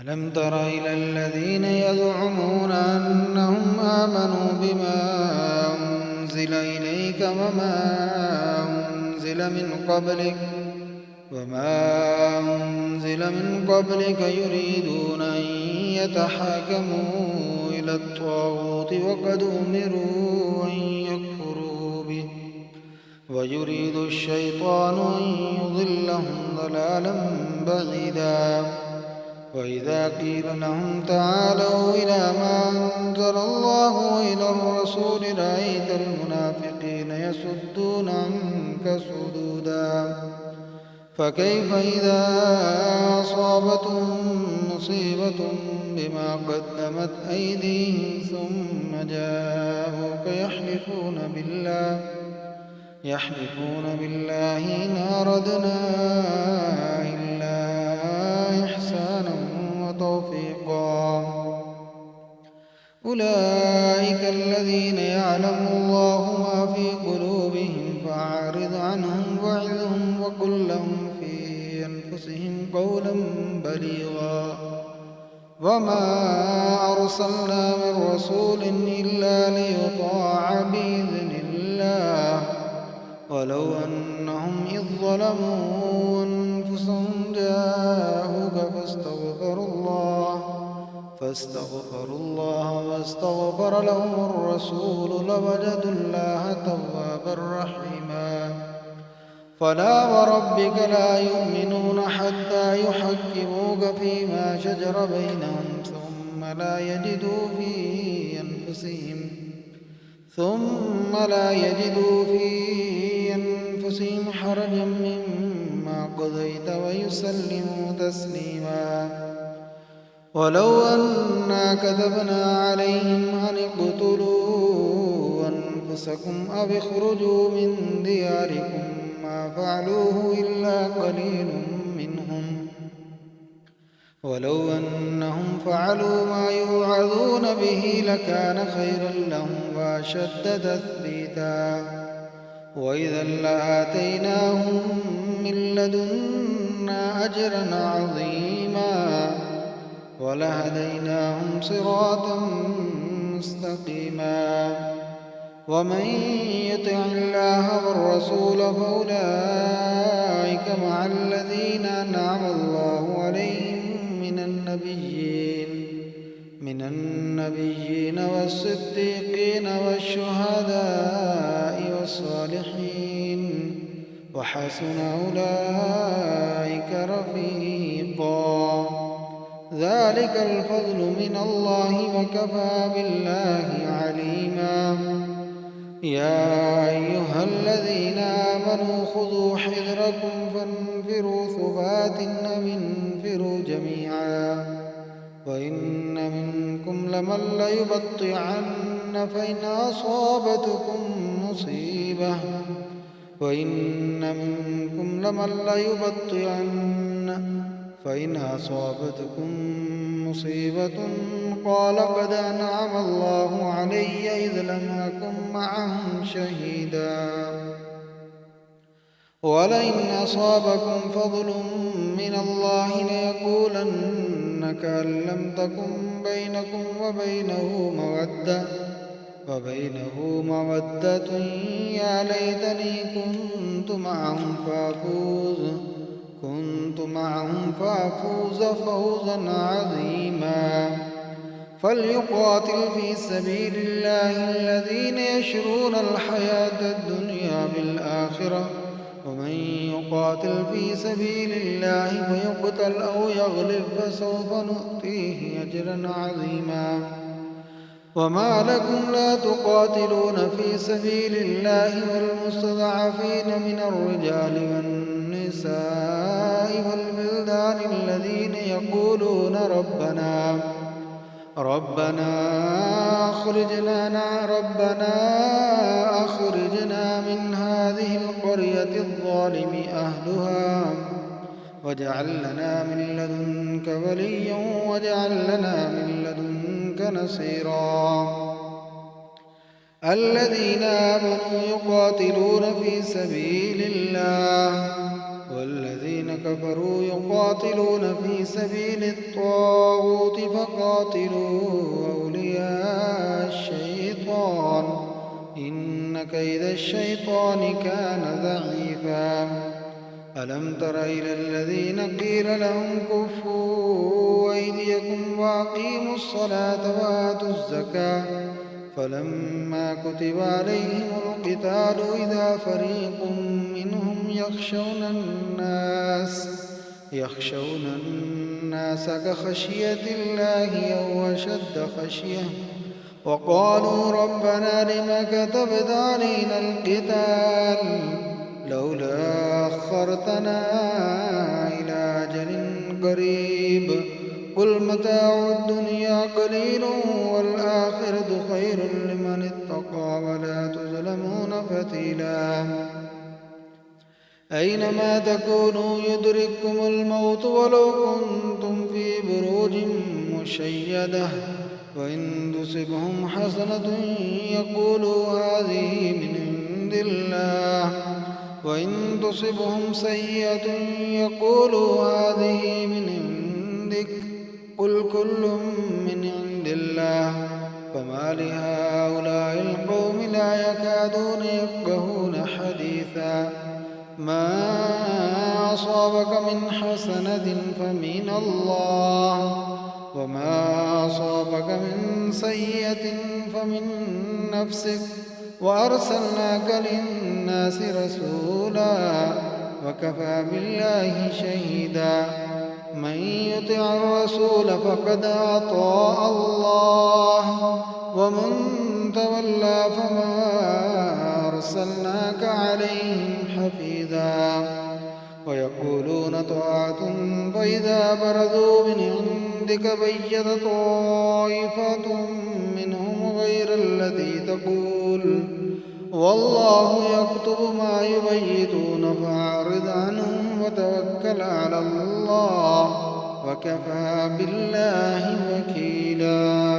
ألم تر إلى الذين يزعمون أنهم آمنوا بما أنزل إليك وما أنزل من قبلك يريدون أن يتحاكموا إلى الطاغوت وقد أمروا أن يكفروا به ويريد الشيطان أن يضلهم ضلالا بعيدا. وإذا قيل لهم تعالوا إلى ما أنزل الله وإلى الرسول رأيت المنافقين يصدون عنك صدودا. فكيف إذا أصابتهم مصيبة بما قدمت أيديهم ثم جاءوك يحلفون بالله إن أردنا إلا إحسانا وتوفيقا. أولئك الذين يعلم الله ما في قلوبهم فأعرض عنهم وعظهم وقل لهم في أنفسهم قولا بليغا. وما أرسلنا من رسول إلا ليطاع بإذن الله ولو أنهم إذ ظلموا أنفسهم جاءوك فاستغفروا الله واستغفر لهم الرسول لوجدوا الله توابا رحيما. فلا وربك لا يؤمنون حتى يحكموك فيما شجر بينهم ثم لا يجدوا في أنفسهم حرجا مما قضيت ويسلموا تسليما. ولو أنا كتبنا عليهم أن اقتلوا أنفسكم أو اخرجوا من دياركم ما فعلوه إلا قليل منهم ولو أنهم فعلوا ما يوعظون به لكان خيرا لهم وأشد تثبيتا. وإذا لآتيناهم من لدنا أجرا عظيما ولهديناهم صراطا مستقيما. ومن يطع الله والرسول فأولئك مع الذين أنعم الله عليهم من النبيين والصديقين والشهداء والصالحين وحسن أولئك رفيقا. ذلك الفضل من الله وكفى بالله عليما. يا أيها الذين آمنوا خذوا حذركم فانفروا ثبات أو انفروا جميعا. وإن منكم لمن ليبطئن فإن أصابتكم مصيبة قال قد أنعم الله علي إذ لم أكن معهم شهيدا. ولئن أصابكم فضل من الله ليقولن كأن لم تكن بينكم وبينه مودة يا ليتني كنت معهم فأفوز فوزا عظيما. فليقاتل في سبيل الله الذين يشرون الحياة الدنيا بالآخرة ومن يقاتل في سبيل الله فيقتل أو يغلب فسوف نؤتيه أجرا عظيما. وما لكم لا تقاتلون في سبيل الله والمستضعفين من الرجال والنساء والولدان الذين يقولون ربنا أخرجنا من هذه القرية الظالم أهلها واجعل لنا من لدنك وليا واجعل لنا من لدنك نصيرا. الذين آمنوا يقاتلون في سبيل الله والذين كفروا يقاتلون في سبيل الطاغوت فقاتلوا أولياء الشيطان إن كيد الشيطان كان ضعيفا ألم تر إلى الذين قيل لهم كفوا أيديكم وأقيموا الصلاة وآتوا الزكاة فلما كتب عليهم القتال إذا فريق منهم يخشون الناس كخشية الله أو أشد خشية وقالوا ربنا لم كتبت علينا القتال لولا أخرتنا إلى أجل قريب قل متاع الدنيا قليل والآخرة خير لمن اتقى ولا تظلمون فتيلا أينما تكونوا يدرككم الموت ولو كنتم في بروج مشيدة وإن تصبهم حسنة يقولوا هذه من عند الله وإن تصبهم سيئة يقولوا هذه من عندك قل كل من عند الله فما لهؤلاء القوم لا يكادون يفقهون حديثا ما أصابك من حسنة فمن الله وما أصابك من سيئة فمن نفسك وأرسلناك للناس رسولا وكفى بالله شهيدا من يطع الرسول فقد أطاع الله ومن تولى فما أرسلناك عليهم حفيظا ويقولون طاعة فإذا برزوا من عندك بيت طائفة منهم غير الذي تقول والله يكتب ما يبيتون فأعرض عنهم وتوكل على الله وكفى بالله وكيلا.